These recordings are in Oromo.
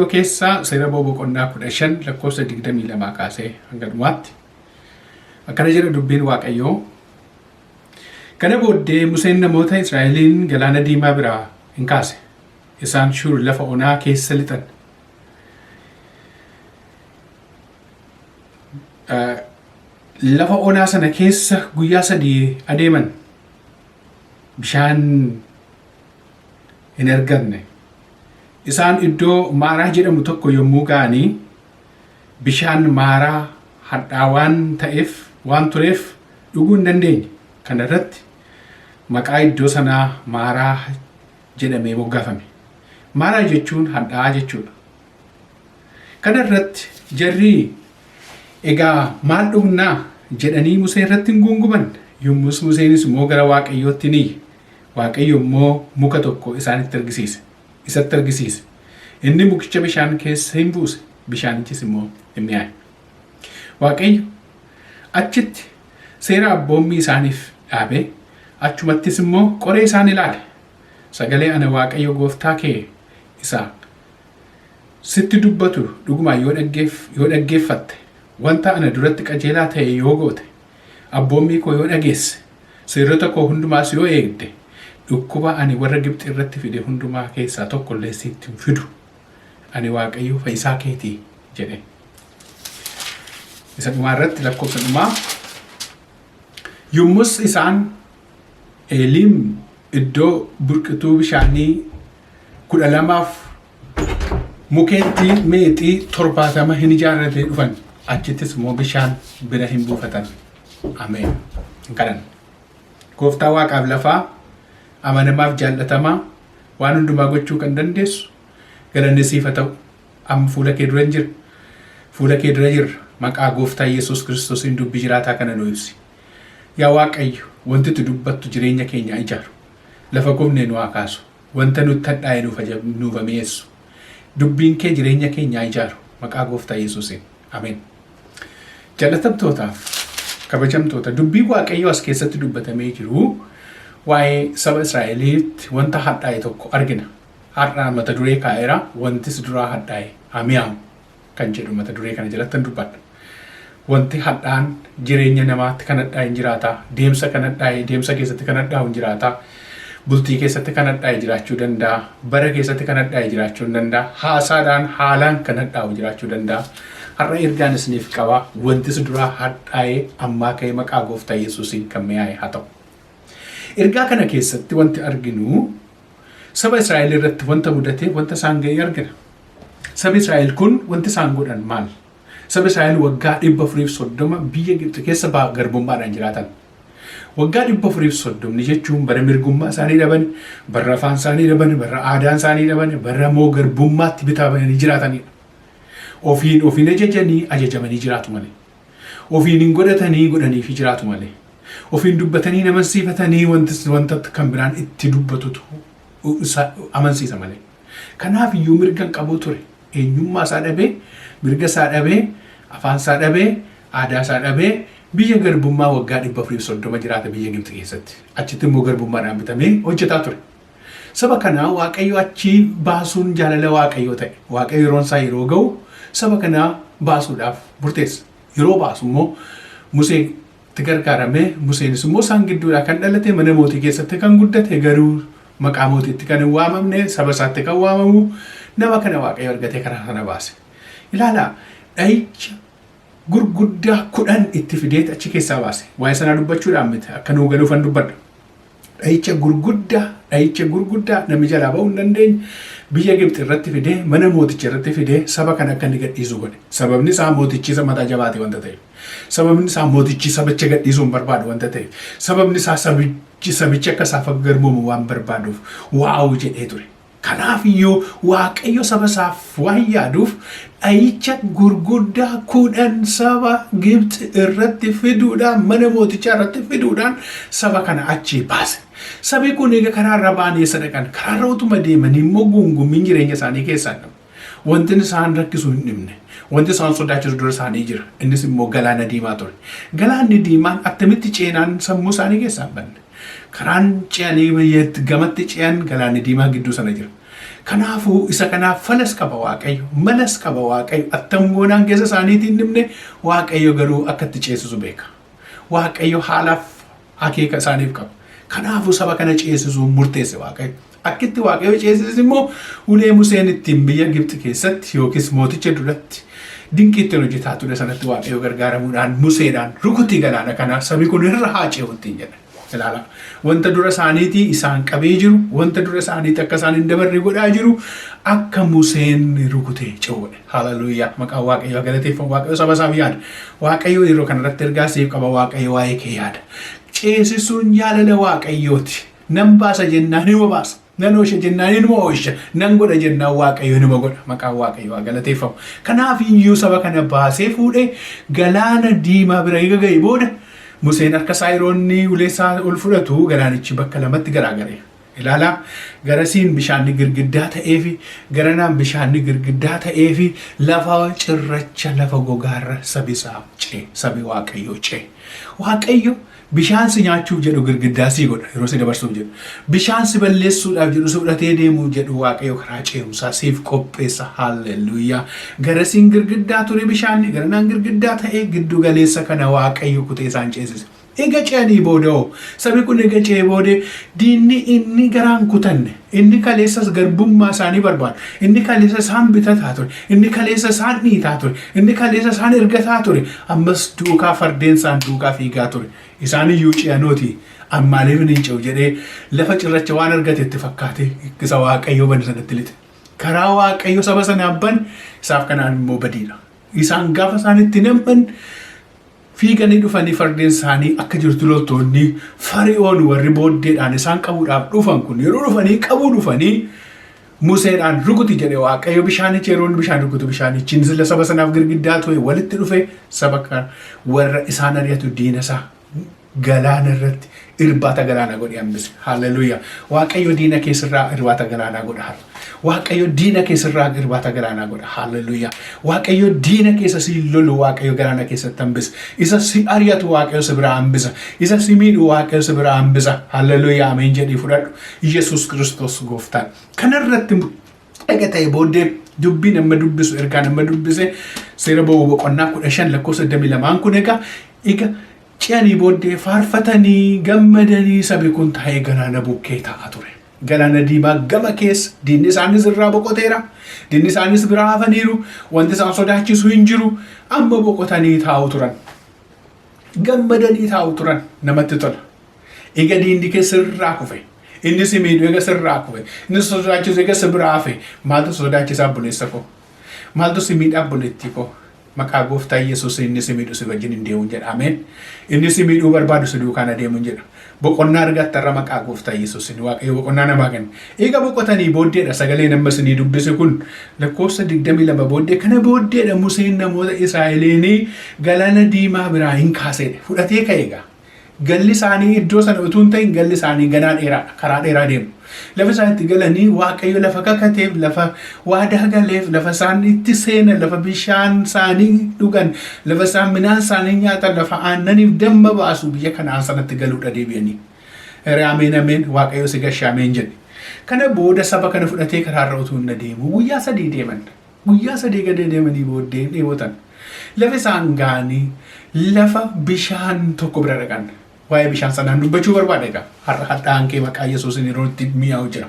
Keessa seera boqonnaa 15 lakkoofsa 22 kaasee hanga dhumaatti akkana jedha dubbiin Waaqayyoo. Kana booddee Museen namoota Israa'eliin galaana diimaa biraa hin kaase. Isaan Shur lafa onaa keessa lixan. Lafa onaa sana keessa guyyaa 3 adeeman. Bishaan hin arganne. Isaan iddoo Maaraa jedhamu tokko yommuu ga'anii bishaan Maaraa hadhaawaan ta'eef waan tureef dhuguu hin dandeenye. Kana irratti maqaa iddoo sanaa Maaraa jedhamee moggaafame. Maaraa jechuun hadhaa'aa jechuudha. Kana irratti jarri egaa maal dhugnaa jedhanii Musee irratti hin guunguman. Yommus Museenis immoo gara Waaqayyootti ni iyye. Waaqayyo immoo muka tokko isatti argisiise. Inni mukicha bishaan keessa hin buuse. Bishaanichis immoo hin mi'aaye. Waaqayyo achitti seera abboommii isaaniif dhaabe. Achumattis immoo qoree isaan ilaale. Sagalee ana Waaqayyo gooftaa kee isaa sitti dubbatu dhugumaan yoo dhaggeeffatte, wanta ana duratti qajeelaa ta'e yoo goote, abboommii koo yoo dhageesse, seerota koo hundumaas yoo eegde, dhukkuba ani warra Gibxi irratti fide hundumaa keessaa tokko illee sitti hin fidu. Ani Waaqayyo fayyisaa keetii jedhe. Isa dhumaa irratti lakkoofsa dhumaa. Yommus isaan Eeliim iddoo burqituu bishaanii 12 mukeetti meexii 70 hin ijaarratee dhufan. Achittis immoo bishaan bira hin buufatan. Ameen. Kadhanna. Gooftaa Waaqaaf lafaa amanamaaf jaallatamaa waan hundumaa gochuu kan dandeessu galanni siif haa ta'u. Amma fuula kee dura jira. Fuula kee dura jirra. Maqaa Gooftaa Yesuus Kiristoosiin dubbii jiraataa kana nu ibsi. Yaa Waaqayyo, wanti tu dubbattu jireenya keenya ijaaru. Lafa qubnee nu haa kaasu. Wanta nutti hadhaa'e nuuf mi'eessu. Dubbiin kee jireenya keenya ijaaru. Maqaa Gooftaa Yesuusiin. Ameen. Jaallatamtootaaf kabajamtoota, dubbii Waaqayyo as keessatti dubbatamee jiru waa'ee saba Israa'eliitti wanta hadhaa'e tokko argina. Har'aan mata duree kaa'eera. Wantis duraa hadhaa'e haa mi'aawu kan jedhu mata duree kana jalatti dubbadha. Wanti hadhaan jireenya namaatti kan hadhaa'e hin jiraata. Deemsa keessatti kan hadhaa'u hin jiraata. Bultii keessatti kan hadhaa'e jiraachuu danda'a. Bara keessatti kan hadhaa'e jiraachuu hin danda'a. Haasaadhaan haalaan kan hadhaa'u jiraachuu danda'a. Har'a ergaan isiniif qaba. Wantis duraa hadhaa'e ammaa ka'ee maqaa Gooftaa Yesuusiin kan mi'aaye haa ta'u. Ergaa kana keessatti wanti arginu saba Israa'el irratti wanta mudate wanta isaan ga'e argina. Saba Israa'el kun wanti isaan godhan maal? Saba Israa'el waggaa 430 biyya Gibxi keessa garbummaadhaan jiraatan. Waggaa 430 jechuun bara mirgummaa isaanii dhaban, bara afaan isaanii dhaban, bara aadaan isaanii dhaban, bara moo garbummaatti bitamanii jiraatanidha. Ofiin ajajamanii jiraatu malee. Ofiin hin godhanii fi jiraatu malee. Ofiin dubbatanii amansiifatanii wanta kan biraan itti dubbatutu amansiisa malee. Kanaaf iyyuu mirga qabu ture. Eenyummaa isaa dhabee, mirga isaa dhabee, afaan isaa dhabee, aadaa isaa dhabee biyya garbummaa waggaa 430 jiraata biyya Gibxi keessatti. Achitti immoo garbummaadhaan bitamee hojjetaa ture. Saba kanaa Waaqayyo achii baasuun jaalala Waaqayyoo ta'e. Waaqayyo yeroon isaa yeroo ga'u saba kanaa baasuudhaaf murteessa. Yeroo baasu immoo Museetti gargaaramee, Museenis immoo isaan gidduudhaa kan dhalate, mana mootii keessatti kan guddate, garuu maqaa mootiitti kan hin waamamne, saba isaatti kan waamamu, nama kana Waaqayyo argatee karaa sana baase. Ilaalaa, dhahicha gurguddaa 10 itti fidee achi keessaa baase. Waa'ee sanaa dubbachuudhaan miti akka nuu galuufan dubbadha. Dhahicha gurguddaa namni jalaa ba'uu hin dandeenye biyya Gibxi irratti fidee, mana mooticha irratti fidee saba kana akka inni gadhiisu godhe. Sababni isaa mootichi isa mataa jabaate wanta ta'eef. Sababni isaa mootichi sabicha gadhiisuu hin barbaadu wanta ta'eef. Sababni isaa sabichi akka isaaf garmoomu waan barbaaduuf waa'uu jedhee ture. Kanaaf iyyuu Waaqayyo saba isaaf waan yaaduuf dhahicha gurguddaa 10 saba Gibxi irratti fiduudhaan, mana mootichaa irratti fiduudhaan saba kana achii baase. Sabi kun egaa karaarra ba'anii sadaqan, karaarra utuma deemanii immoo guungummiin jireenya isaanii keessaa dhabu. Wanti isaan rakkisu hin dhibne. Wanti isaan sodaachisu dura isaanii jira. Innis immoo galaana diimaa ture. Galaanni diimaan attamitti ceenaan sammuu isaanii keessaa banne. Karaan ce'anii gamatti ce'an galaanni diimaa gidduu sana jira. Kanaafuu isa kanaaf falas qaba Waaqayyo, malas qaba Waaqayyo. Attam goonaan keessa isaaniitiin dhimne Waaqayyo garuu akka itti ceesisu beeka. Waaqayyo haalaaf akeeka isaaniif qaba. Kanaafuu saba kana ceesisuu murteesse Waaqayyo. Akkitti Waaqayyo ceesises immoo ulee Museen ittiin biyya Gibxi keessatti yookiis mooticha duratti dinqii ittiin hojjetaa ture sanatti Waaqayyo gargaaramuudhaan Museedhaan rukutii galaana kanaa sabi kun irra haa ce'u ittiin jedha. Ilaala. Wanta dura isaaniitii isaan qabee jiru, wanta dura isaaniitii akka isaan hin dabarre godhaa jiru akka Museen rukutee ce'uudha. Haaleluyyaa. Maqaan Waaqayyoo galateeffamu. Waaqayyo saba isaaf yaada. Waaqayyo yeroo kanarratti ergaa siif qaba. Waaqayyo waa'ee kee yaada. Ceesisuun jaalala Waaqayyooti. Nan baasa jennaan nima baasa. Nan oolcha jennaan nima oolcha. Nan godha jennaan Waaqayyo nima godha. Maqaan Waaqayyoo galateeffamu. Kanaaf iyyuu saba kana baasee fuudhee galaana diimaa bira eega ga'e booda Museen harka isaa yeroonni ulee isaa ol fudhatu galaanichi bakka lamatti garaagare. Ilaalaa garasiin bishaanni girgiddaa ta'ee fi garanaan bishaanni girgiddaa ta'ee fi lafa cirracha lafa gogaarra sabi isaa ce'e. Sabi Waaqayyoo ce'e. Waaqayyo bishaan si nyaachuuf jedhu girgiddaa sii godha yeroo si dabarsuuf jedhu. Bishaan si balleessuudhaaf jedhu si fudhatee deemuuf jedhu Waaqayyo karaa ce'umsaa siif qopheessa. Haaleluyyaa. Garasiin girgiddaa ture bishaanni garanaan girgiddaa ta'ee giddu galeessa kana Waaqayyo kutee isaan ceesise. Ega ce'anii booda'oo sabi kun ega ce'ee boodee diinni inni garaan kutanne inni kaleessas garbummaa isaanii barbaadu inni kaleessa isaan bitataa ture inni kaleessa isaan dhiitaa ture inni kaleessa isaan ergataa ture ammas duukaa fardeen isaan duukaa fiigaa ture isaan iyyuu ce'anooti ammaaliif hin ce'u jedhee lafa cirracha waan argate itti fakkaate isa Waaqayyoo bane sanatti lixe. Karaa Waaqayyo saba sanaan ban isaaf kanaan immoo badiidha. Isaan gaafa isaan itti nam'an fiiganii dhufanii fardeen isaanii akka jirtu loltoonni Fari'oon warri booddeedhaan isaan qabuudhaaf dhufan kun yeroo dhufanii qabuu dhufanii Museedhaan rukuti jedhe Waaqayyo bishaanichi yeroo bishaan rukutu bishaanichi sila saba sanaaf girgiddaa ture walitti dhufe saba kan warra isaan ari'atu diina isaa galaana irratti irbaata galaana godhe hambise. Haaleluyyaa. Waaqayyo diina keessirraa irbaata galaanaa godha. Waaqayyo diina keessirraa irbaata galaanaa godha. Haaleluyyaa. Waaqayyo diina keessa si lolu Waaqayyo galaana keessatti hambisa. Isa si ari'atu Waaqayyo si biraa hambisa. Isa si miidhu Waaqayyo si biraa hambisa. Haaleluyyaa. Ameen jedhii fudhadhu. Yesuus Kiristoos gooftaan. Kanarratti dhaga ta'e booddee dubbii nama dubbisu ergaa nama dubbise seera ba'uu boqonnaa 15 lakkoofsa 22 kun egaa ce'anii booddee faarfatanii gammadanii sabi kun taa'ee galaana bukkee taa'aa ture. Galaana diimaa gama keessa diinni isaanis irraa boqoteera. Diinni isaanis biraa hafaniiru. Wanti isaan sodaachisu hin jiru. Amma boqotanii taa'u turan. Gammadanii taa'u turan namatti tola. Ega diinni keessa irraa kufe. Inni si miidhu ega sirraa kufe. Inni sodaachisu ega si biraa hafe. Maaltu sodaachisaa buleessa koo? Maaltu si miidhaa buleettii koo? Maqaa gooftaa Yesuus inni si miidhu si wajjin hin deemuun jedha. Ameen. Inni si miidhuu barbaadu si duukaan adeemuun jedha. Boqonnaa argattarra maqaa gooftaa Yesuus inni Waaqayyo boqonnaa namaa kenna. Eega boqotanii booddeedha sagaleen ammas ni dubbise kun lakkoofsa 22 booddee kana booddeedha Museen namoota Israa'eliinii galaana diimaa biraa hin kaasedha. Fudhatee ka'eega. Galli isaanii iddoo sana utuu hin ta'in galli isaanii ganaa dheeraadha. Karaa dheeraa deemu. Lafa isaan itti galanii Waaqayyo lafa kakateef lafa waadaa galeef lafa isaan itti seenan lafa bishaan isaanii dhugan lafa isaan midhaan isaanii nyaatan lafa aannaniif damma baasu biyya kanaan sanatti galuudha deebi'anii. Ameen ameen Waaqayyo si gashaameen jedhe. Kana booda saba kana fudhatee karaarra utuu hin adeemu guyyaa 3 deeman. Guyyaa 3 gadi deemanii booddee dheebotan. Lafa isaan ga'anii lafa bishaan tokko bira dhaqan. Waa'ee bishaan sanaan dubbachuu barbaada egaa. Har'a hadhaan kee maqaa Yesuusin yeroo itti mi'aawu jira.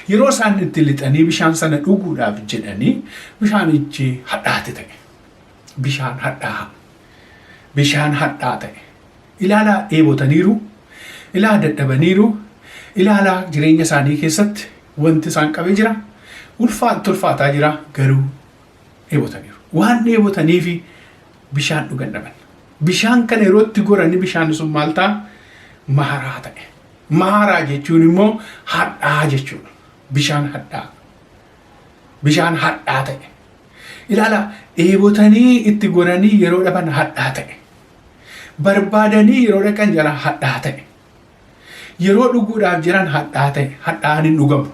Yeroo isaan itti lixanii bishaan sana dhuguudhaaf jedhanii bishaanichi hadhaate ta'e. Bishaan hadhaa. Bishaan hadhaa ta'e. Ilaalaa dheebotaniiru. Ilaalaa dadhabaniiru. Ilaalaa jireenya isaanii keessatti wanti isaan qabee jira. Ulfaataa jira garuu dheebotaniiru. Waan dheebotaniifi bishaan dhugan dhaban. Bishaan kana yeroo itti goranii bishaan sun maal ta'a? Maharaa ta'e. Maharaa jechuun immoo hadhaa jechuudha. Bishaan hadhaa. Bishaan hadhaa ta'e. Ilaalaa dheebotanii itti goranii yeroo dhaban hadhaa ta'e. Barbaadanii yeroo dhaqan jala hadhaa ta'e. Yeroo dhuguudhaaf jiran hadhaa ta'e. Hadhaan hin dhugamu.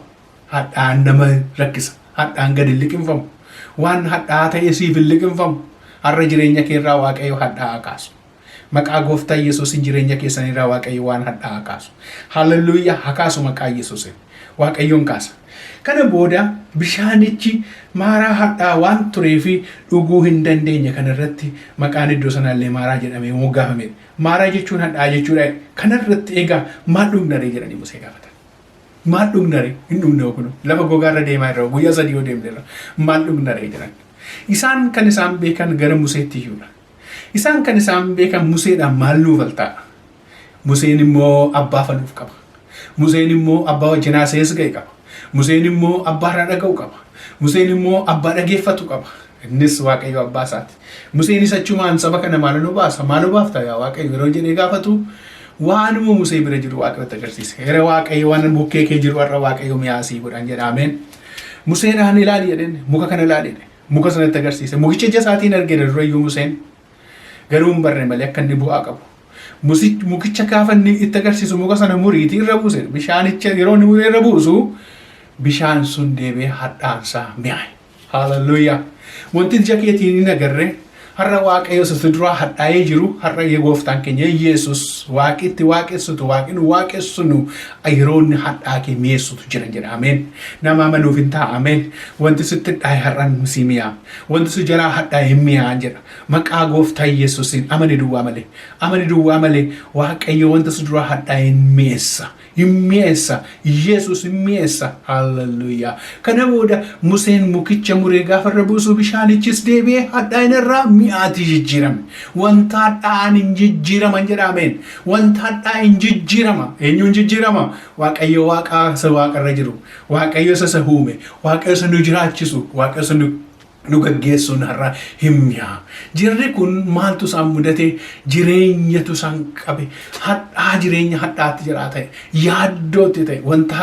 Hadhaan nama rakkisa. Hadhaan gadi hin liqinfamu. Waan hadhaa ta'e siif hin liqinfamu. Har'a jireenya keerraa Waaqayyo hadhaa kaasu. Maqaa gooftaa Yesuusin jireenya keessanirraa Waaqayyo waan hadhaa kaasu. Hallelujaa haa kaasu maqaa Yesuusin. Waaqayyoon kaasa. Kana booda bishaanichi maaraa hadhaa waan tureefi dhuguu hin dandeenye kanarratti maqaan iddoo sanaallee maaraa jedhamee moggaafame. Maaraa jechuun hadhaa jechuudha. Kanarratti egaa maal dhugnaree jedhanii Musee gaafatan. Maal dhugnaree hin dhugne kun lafa gogaarra deemaa irra guyyaa 3 yoo deemneerra maal dhugnaree jedhan. Isaan kan isaan beekan gara Museetti iyyuudha. Isaan kan isaan beekan Museedhaan maal nuuf alta'a. Museen immoo abbaa faluuf qaba. Museen immoo abbaa wajjin haasayees ga'e qaba. Museen immoo abbaa irraa dhaga'u qaba. Museen immoo abbaa dhageeffatu qaba. Innis Waaqayyo abbaa isaati. Museenis achumaan saba kana maal nu baasa? Maal nu baafta yaa Waaqayyo yeroo jedhee gaafatu waanuma Musee bira jiru Waaqayyotti agarsiisa. Yeroo Waaqayyo waan bukkee kee jiru irra Waaqayyo mi'aasii godhan jedha. Ameen. Museenaan ilaali jedheen muka kana ilaali. Muka sanatti agarsiisa. Mukicha ija isaatiin argina durayyuu Museen. Garuu hin barre malee akka inni bu'aa qabu. Mukicha gaafa inni itti agarsiisu muka sana muriitii irra buuse. Bishaanicha yeroo inni muree irra buusu bishaan sun deebee hadhaansaa mi'aaye. Hallelujah. Wanti ija keetiin hin agarre har'a Waaqayyo isa duraa hadhaa'ee jiru har'a gooftaan keenya Yesuus Waaqitti waaqessutu waaqni waaqessunu yeroo inni hadhaa kee mi'eessutu jira jedha. Ameen. Nama amanuuf hin ta'a. Ameen. Wanti sitti dhaa'e har'aan si mi'aa. Wanti si jalaa hadhaa'e mi'aa jedha. Maqaa gooftaa Yesuusiin amani duwwaa malee. Amani duwwaa malee Waaqayyo wanti si duraa hadhaa'e mi'eessa. Himmiessa Yesus himmiessa. Hallelujah. Kana booda Museen mukicha muree gaafa irra buusu bishaanichis deebi'ee hadhaa'ina irraa mi'aati jijjiirame. Wanta hadhaa'an hin jijjiiraman jedha. Ameen. Wanta hadhaa'an hin jijjiirama. Eenyuun jijjiirama? Waaqayyo waaqa isa waaqarra jiru. Waaqayyo isa uume. Waaqayyo isa nu jiraachisu. Waaqayyo isa nu gaggeessuun har'a himmiyaa. Jirri kun maaltu isaan mudate? Jireenyatu isaan qabe. Hadhaa jireenya hadhaatti jiraata. Yaaddootti ta'e wanta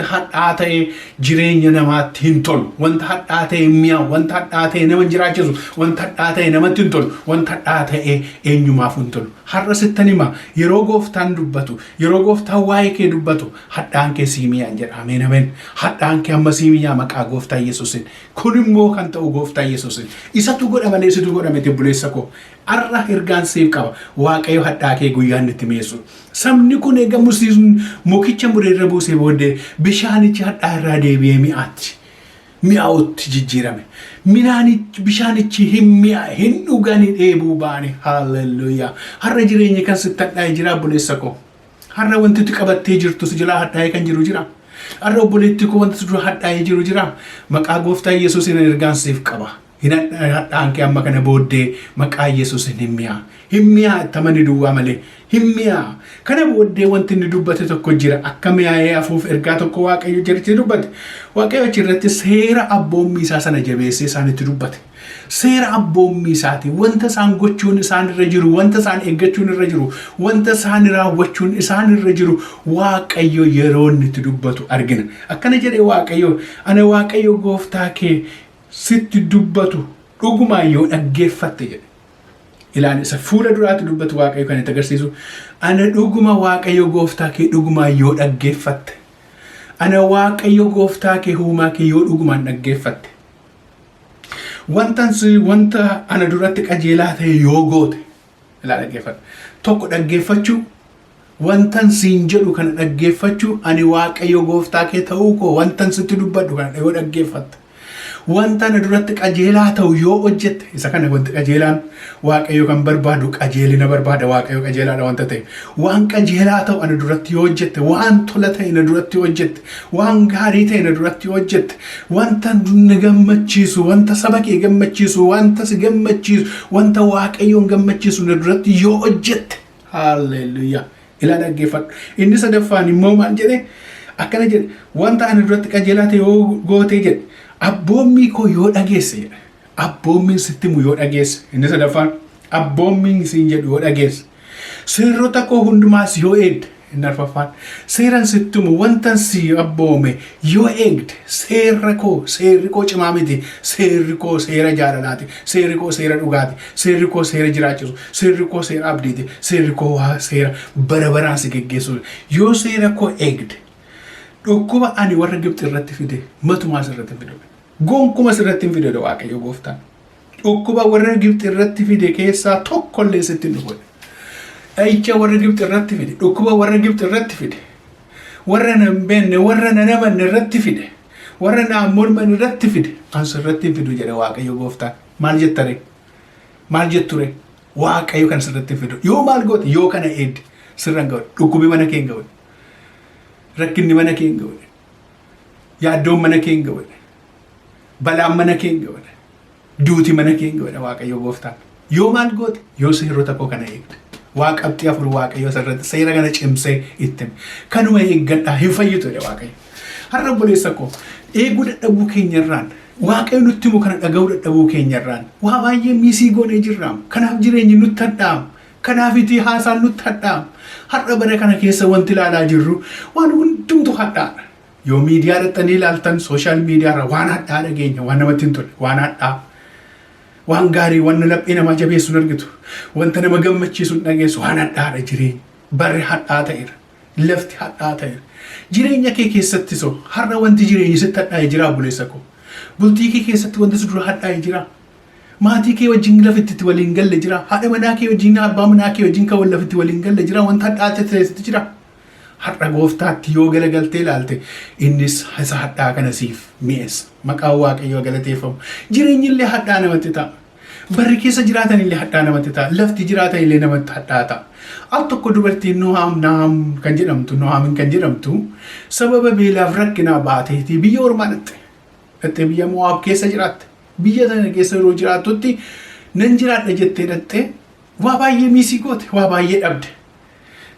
hadhaa ta'e jireenya namaatti hin tolu. Wanta hadhaa ta'e mi'aa. Wanta hadhaa ta'e nama jiraachisu. Wanta hadhaa ta'e namatti hin tolu. Wanta hadhaa ta'e eenyumaaf hin tolu. Har'a sittan hima yeroo gooftaan dubbatu yeroo gooftaan waa'ee kee dubbatu hadhaan kee sii mi'aan jedha. Ameen ameen. Hadhaan kee amma sii mi'aa maqaa gooftaa Yesuusin. Kun immoo kan ta'u gooftaa Yesuusin. Isatu godha malee isitu godhamete buleessa koo. Har'a ergaan siif qaba. Waaqayyo hadhaa kee guyyaan itti mi'eessu. Sabni kun eega mukicha muree irra buusee booddee bishaanichi hadhaa irraa deebi'ee mi'aatti. Mi'aawutti jijjiirame. Bishaanichi hin mi'a hin dhugani dheebuu baane. Hallelujah. Har'a jireenya kan sitti hadhaa'ee jira buleessa koo. Har'a wanti itti qabattee jirtu si jalaa hadhaa'ee kan jiru jira. Har'a obboleetti koo wanti dura hadhaa'ee jiru jira. Maqaa gooftaa Yesuusin ergaan siif qaba. Hadhaan kee amma kana booddee maqaa Yesuusin hin mi'aa. Hin mi'aa itti amani duwwaa malee. Hin mi'aa. Kana booddee wanti inni dubbate tokko jira. Akka mi'aayee hafuuf ergaa tokko Waaqayyo jirti dubbate. Waaqayyo achirratti seera abboommii isaa sana jabeessee isaanitti dubbate. Seera abboommii isaati. Wanta isaan gochuun isaan irra jiru, wanta isaan eeggachuun irra jiru, wanta isaan raawwachuun isaan irra jiru Waaqayyo yeroo inni itti dubbatu argina. Akkana jedhee Waaqayyo, ana Waaqayyo gooftaa kee sitti dubbatu dhugumaan yoo dhaggeeffatte jedhe. Ilaali isa fuula duraatti dubbatu Waaqayyo kan itti agarsiisu. Ana dhuguma Waaqayyo gooftaa kee dhugumaan yoo dhaggeeffatte. Ana Waaqayyo gooftaa kee uumaa kee yoo dhugumaan dhaggeeffatte. Wanta ana duratti qajeelaa ta'e yoo goote. Ilaali dhaggeeffadhu. Tokko dhaggeeffachuu. Wantan siin jedhu kana dhaggeeffachuu. Ani Waaqayyo gooftaa kee ta'uu koo wantan sitti dubbadhu kana yoo dhaggeeffatte. Wanta ana duratti qajeelaa ta'u yoo hojjette isa kana wanti qajeelaan Waaqayyo kan barbaadu qajeelina barbaada. Waaqayyo qajeelaadha wanta ta'e waan qajeelaa ta'u ana duratti yoo hojjette waan tola ta'e ana duratti yoo hojjette waan gaarii ta'e ana duratti yoo hojjette wanta na gammachiisu wanta saba kee gammachiisu wanta si gammachiisu wanta Waaqayyoon gammachiisu ana duratti yoo hojjette. Hallelujah. Ilaa dhaggeeffadhu. Inni sadaffaan immoo maal jedhe? Akkana jedhe wanta ana duratti qajeelaa ta'e yoo goote jedhe. Abboommii koo yoo dhageesse jedha. Abboommiin sitti himu yoo dhageesse. Inni sadaffaan abboommiin siin jedhu yoo dhageesse. Seerota koo hundumaas yoo eegde. Inni arfaffaan seeran sitti himu wantan si abboome yoo eegde. Seerri koo cimaa miti. Seerri koo seera jaalalaati. Seerri koo seera dhugaati. Seerri koo seera jiraachisu. Seerri koo seera abdiiti. Seerri koo seera bara baraan si geggeessu. Yoo seera koo eegde. Dhukkuba ani warra Gibxi irratti fide matumaas irratti fide. Gonkumas irratti hin fide Waaqayyo gooftaan. Dhukkuba warra Gibxi irratti fide keessaa tokkollee sitti hin dhufu. Dha'icha warra Gibxi irratti fide. Dhukkuba warra Gibxi irratti fide. warra nan beenne warra nan amanne irratti fide warra naan morman irratti fide ans irratti fidu jedhe Waaqayyo Gooftaan. Maal jettare? Maal jetture? Waaqayyo kan sirratti fidu yoo maal goote yoo kana eedde sirran ga'u dhukkubi mana kee ga'u rakkinni mana kee ga'u yaaddoon mana kee ga'u balaan mana kee ga'u duuti mana kee ga'u Waaqayyo Gooftaan. Yoo maal goote yoo seerota koo kana eegde waaqabxii afur Waaqayyo sirratti seera kana cimsee itti kanuma eeggadhaa hin fayyitu jedhe Waaqayyo. Har'a obboleessa koo eeguu dadhabuu keenyarraan Waaqayyo nutti himu kana dhaga'uu dadhabuu keenyarraan waa baay'ee miisii goonee jirraam. Kanaaf jireenyi nutti hadhaam. Kanaaf itti haasaan nutti hadhaam. Har'a bara kana keessa wanti ilaalaa jirru waan hundumtu hadhaadha. Yoo miidiyaa dhaxxanii ilaaltan sooshaal miidiyaarra waan hadhaa dhageenya waan namatti hin tolle waan hadhaa. Waan gaarii waan laphee namaa jabeessuun argitu wanta nama gammachiisuun dhageessu waan hadhaadha jireenya. Barri hadhaa ta'eera. Lafti hadhaa ta'eera. Jireenya kee keessatti soo har'a wanti jireenyi sitti hadhaa'ee jira obboleessa koo. Bultii kee keessatti wanti si dura hadhaa'ee jira. Maatii kee wajjin lafitti waliin galle jira. Haadha manaa kee wajjin abbaa manaa kee wajjin kan lafitti waliin galle jira. Wanta hadhaa'ee ta'etti jira. Har'a Gooftaatti yoo galagaltee ilaalte innis isa hadhaa kana siif mi'eessa. Maqaan Waaqayyoo galateeffamu. Jireenyi illee hadhaa namatti ta'a. Barri keessa jiraatan illee hadhaa namatti ta'a. Lafti jiraatan illee namatti hadhaa ta'a. Al tokko dubartiin Nohaam kan jedhamtu Nohaamin kan jedhamtu sababa beelaaf rakkinaa baateetii biyya ormaa dhatte. Dhattee biyya Mo'aab keessa jiraatte. Biyya sana keessa yeroo jiraattutti nan jiraadha jettee dhattee waa baay'ee miisii goote waa baay'ee dhabde.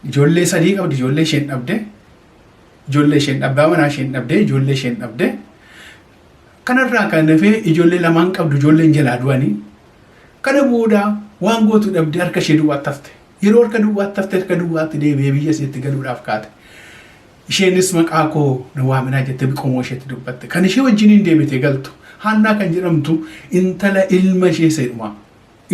Ijoollee sadii qabdi ijoollee isheen dhabde. Ijoollee isheen dhabde manaa isheen dhabde ijoollee isheen dhabde. Kanarraa kan dhufee ijoollee lamaan qabdu ijoolleen jalaa du'anii. Kana booda waan gootu dhabde harka ishee duwwaatti hafte. Yeroo harka duwwaatti hafte harka duwwaatti deebi'ee biyya isheetti galuudhaaf kaate. Isheenis maqaa koo na waaminaa jettee qomoo isheetti dubbatte. Kan ishee wajjin deebitee galtu Haannaa kan jedhamtu intala ilma ishee seedhuma.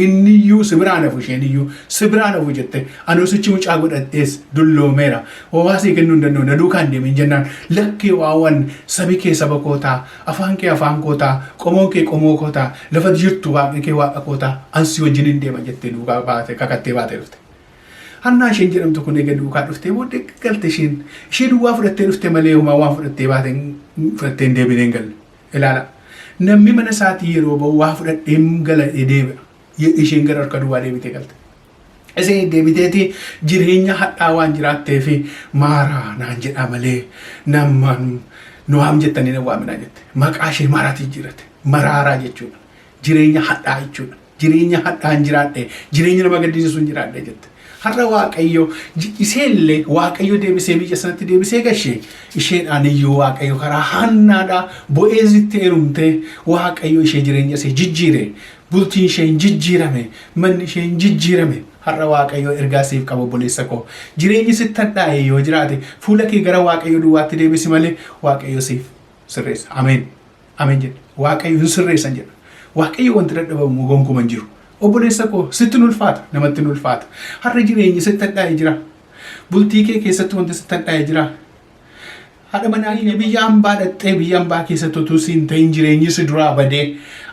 Inniyyuu sibiraan hafu isheeniyyu sibiraan hafu jette anuusichi mucaa godhadhees dulloomeera. Hawaasii kennuu hin danda'u na duukaan deemin jennaan lakkee waawwan sabi kee saba kootaa afaan kee afaan kootaa qomoon kee qomoo kootaa lafa jirtu waaqni kee waaqa kootaa ansi wajjin hin deema jettee duukaa baate kakattee baatee dhufte. Haannaa isheen jedhamtu kun eega duukaa dhuftee booddee galte ishee duwwaa fudhattee dhufte malee homaa waan fudhattee baateen fudhattee hin deebinee hin galle. Ilaala namni mana isaatii yeroo ba'u waa fudhadhee gala deebi'a. Isheen gara harka duwwaa deebitee galte. Isheen deebiteeti jireenya hadhaa waan jiraattee fi maaraa naan jedhaa malee namaan Nohaam jettanii na waaminaa jette. Maqaa ishee maaraatii jirate. Maraaraa jechuudha. Jireenya hadhaa jechuudha. Jireenya hadhaan jiraadhe jireenya nama gaddisiisuun jiraadhe jette. Har'a Waaqayyo iseellee Waaqayyo deebisee biyya sanatti deebisee gashee isheedhaan iyyuu Waaqayyo karaa Haannaadhaa Bo'eezitti heerumtee Waaqayyo ishee jireenya ishee jijjiire. Bultiin ishee jijjiirame, manni ishee jijjiirame. Har'a Waaqayyo ergaa siif qaba obboleessa koo. Jireenyi sitti hadhaa'e yoo jiraate fuula kee gara Waaqayyo duwwaatti deebisi malee Waaqayyo siif sirreessa. Ameen. Ameen jedha. Waaqayyo hin sirreessan jedha. Waaqayyo wanti dadhabamu gonkuman jiru. Obboleessa koo sitti ulfaata namatti ulfaata. Har'a jireenyi sitti hadhaa'e jira. Bultii kee keessatti wanti sitti hadhaa'e jira. Haadha manaa biyya hambaa dhattee biyya hambaa keessatti utuu siin ta'in jireenyi si duraa badee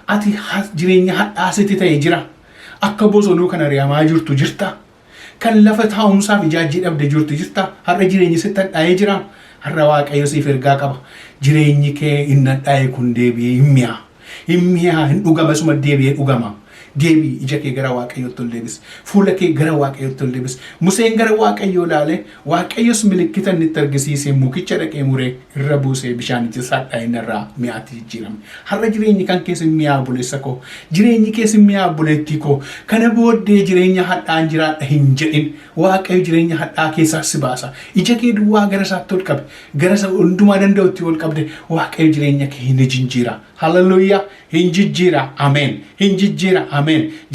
ati jireenya hadhaa sitti ta'e jira. Akka bosonuu kan ari'amaa jirtu jirta. Kan lafa taa'umsaaf ijaajjii dhabde jirtu jirta. Har'a jireenyi sitti hadhaa'ee jira. Har'a Waaqayyo siif ergaa qaba. Jireenyi kee hin hadhaa'e kun deebi'ee hin mi'a. Hin mi'a hin dhugama suma deebi'ee dhugama. Deebii ija kee gara Waaqayyootti ol deebis. Fuula kee gara Waaqayyootti ol deebis. Museen gara Waaqayyoo ilaale Waaqayyos milikkita inni itti argisiisee mukicha dhaqee muree irra buusee bishaanichi hadhaa'e irraa mi'aatti jijjiirame. Har'a jireenyi kan keessa mi'aa obboleessa koo. Jireenyi keessa mi'aa obboleettii koo. Kana booddee jireenya hadhaan jiraadha hin jedhin. Waaqayyo jireenya hadhaa keessaa si baasa. Ija kee duwwaa gara isaatti ol qabe. Gara isa hundumaa danda'utti ol qabde Waaqayyo jireenya kee hin jijjiira. Hallelujah. Hin jijjiira. Ameen. Hin jijjiira. Ameen.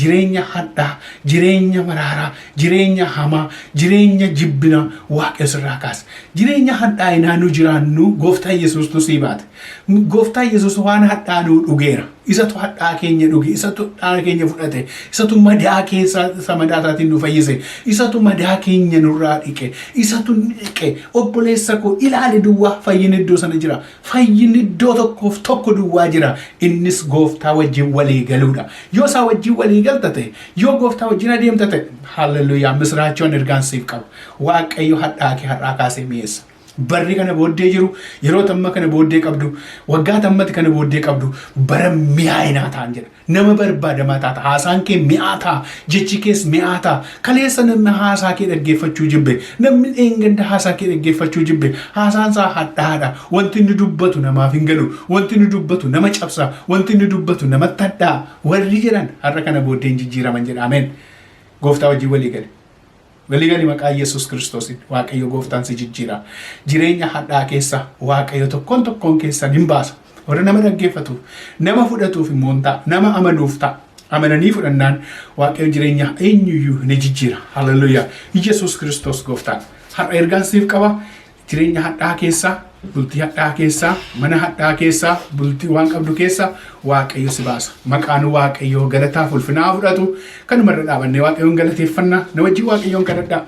Jireenya hadhaa, jireenya maraaraa, jireenya hamaa, jireenya jibbina Waaqayyo sirraa kaasa. Jireenya hadhaa inaanu jiraannu Gooftaa Yesuus tu sii baate. Gooftaa Yesuus waan hadhaa nuu dhugeera. Isatu hadhaa keenya dhuge, isatu hadhaa keenya fudhate, isatu madaa keessa isa madaa isaatiin nu fayyise, isatu madaa keenya nurraa dhiqe, isatu dhiqe. Obboleessa koo ilaali duwwaa fayyinni iddoo sana jira. Fayyinni iddoo tokkoof tokko duwwaa jira. Innis Gooftaa wajjin walii galuudha. Yoo isaa wajjin walii galtate, yoo Gooftaa wajjin adeemtate, hallelujaa misraachoon ergaan siif qaba. Waaqayyo hadhaa kee har'aa kaasee mi'eessa. barri kana booddee jiru yeroo tamma kana booddee qabdu waggaa tammatti kana booddee qabdu bara mi'aayinaa ta'an jedha. Nama barbaadamaa taata. Haasaan kee mi'aa ta'a. Jechi kees mi'aa ta'a. Kaleessa namni haasaa kee dhaggeeffachuu jibbe. Namni eeganda haasaa kee dhaggeeffachuu jibbe. Haasaan isaa hadhaadha. Wanti inni dubbatu namaaf hin galu. Wanti inni dubbatu nama cabsa. Wanti inni dubbatu namatti hadhaa. Warri jedhan har'a kana booddeen jijjiiraman jedha. Ameen. Gooftaa wajjin walii gale. Walii maqaa Yesuus Kiristoosiin Waaqayyo gooftaan si jijjiira. Jireenya hadhaa keessa Waaqayyo tokkoon keessan hin baasa. Warra nama dhaggeeffatuuf, nama fudhatuuf immoo ta'a, nama amanuuf ta'a. Amananii fudhannaan Waaqayyo jireenya eenyuyyuu ni jijjiira. Hallelujaa. Yesuus Kiristoos gooftaan. Har'a ergaan siif qaba. Jireenya hadhaa keessaa, bultii hadhaa keessaa, mana hadhaa keessaa, bultii waan qabdu keessaa Waaqayyo si baasa. Maqaan Waaqayyo galataaf ulfinaa fudhatu. Kanumarra dhaabannee Waaqayyoon galateeffannaa. Na wajjin Waaqayyoon kadhadhaa.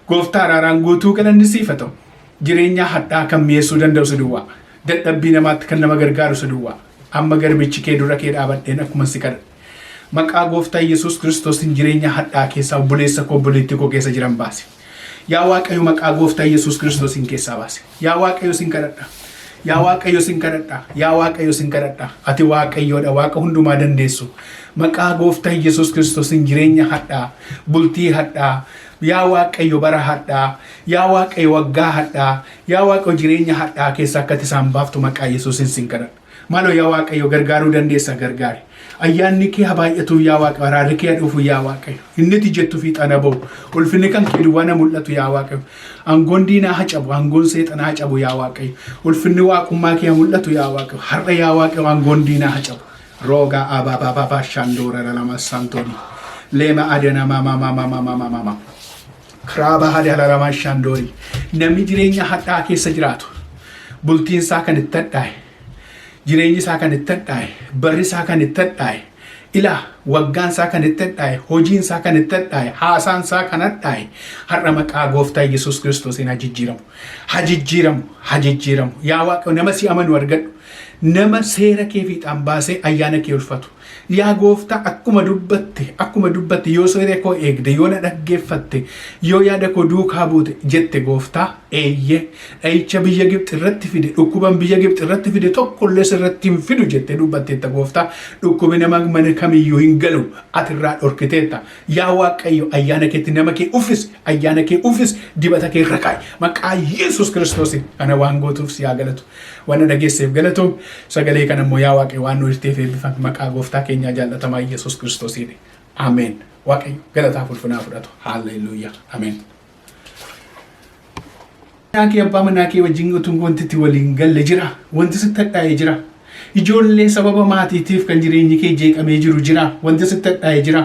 Gooftaa araaraan guutuu galanni siif haa ta'u. Jireenya hadhaa kan mi'eessuu danda'u si duwwaa. Dadhabbii namaatti kan nama gargaaru si duwwaa. Amma garbichi kee dura kee dhaabadheen akkuma si kadhadhe. Maqaa Gooftaa Yesuus Kiristoosiin jireenya hadhaa keessaa obboleessa koo obboleettii koo keessa jiran baase. Yaa Waaqayyo maqaa Gooftaa Yesuus Kiristoosiin keessaa baase. Yaa Waaqayyo sin kadhadha. Yaa Waaqayyo sin kadhadha. Yaa Waaqayyo sin kadhadha. Ati Waaqayyoodha, Waaqa hundumaa dandeessu. Maqaa Gooftaa Yesuus Kiristoosiin jireenya hadhaa, bultii hadhaa, yaa Waaqayyo bara hadhaa, yaa Waaqayyo waggaa hadhaa, yaa Waaqayyo jireenya hadhaa keessa akka isaan baaftu maqaa Yesuusiin sin kadhadha. Maaloo yaa Waaqayyo gargaaruu dandeessa gargaari. Ayyaanni kee haa baay'atuuf yaa Waaqayyo, araarri kee haa dhufu yaa Waaqayyo. Inni ati jettu fiixaan haa ba'u. Ulfinni kan kee duwwaa na mul'atu yaa Waaqayyo. Aangoon diinaa haa cabu, aangoon seexanaa haa cabu yaa Waaqayyo. Ulfinni waaqummaa kee haa mul'atu yaa Waaqayyo. Har'a yaa Waaqayyo aangoon diinaa haa cabu. Roga ababa shandora la lama santoni lema adena mama kraba hada la lama shandori namni jireenya hadhaa keessa jiraatu bultiin isaa kan itti hadhaa'e jireenyi isaa kan itti hadhaa'e barri isaa kan itti hadhaa'e ila waggaan isaa kan itti hadhaa'e hojiin isaa kan itti hadhaa'e haasaan isaa kan hadhaa'e har'a maqaa Gooftaa Yesuus Kiristoosiin haa jijjiiramu yaa Waaqayyo nama si amanu argadhu. Nama seera kee fiixaan baasee ayyaana kee ulfatu. Yaa Gooftaa akkuma dubbatte yoo seera koo eegde yoo na dhaggeeffatte yoo yaada koo duukaa buute jette Gooftaa eeyyee dha'icha biyya Gibxi irratti fide dhukkuban biyya Gibxi irratti fide tokkollee irratti hin fidu jette dubbatteetta Gooftaa dhukkubi nama mana kamiyyuu hin galu ati irraa dhorkiteetta. Yaa Waaqayyo ayyaana keetti nama kee uffis dibata kee irra kaa'i maqaa Yesuus Kiristoosiin kana waan gootuuf si haa galatu. Waan dhageesseef galatu. Sagalee kana immoo yaa Waaqayyo waan nu hirteef eebbifame maqaa Gooftaa keenyaa jaallatamaa Yesuus Kiristoosiin. Ameen. Waaqayyo galataaf ulfinaa fudhatu. Haalleluuyaa. Ameen. Naakee abbaa manaa kee wajjin utuun wanti itti waliin galle jira. Wanti sitti hadhaa'ee jira. Ijoollee sababa maatiitiif kan jireenyi kee jeeqamee jiru jira. Wanti sitti hadhaa'ee jira.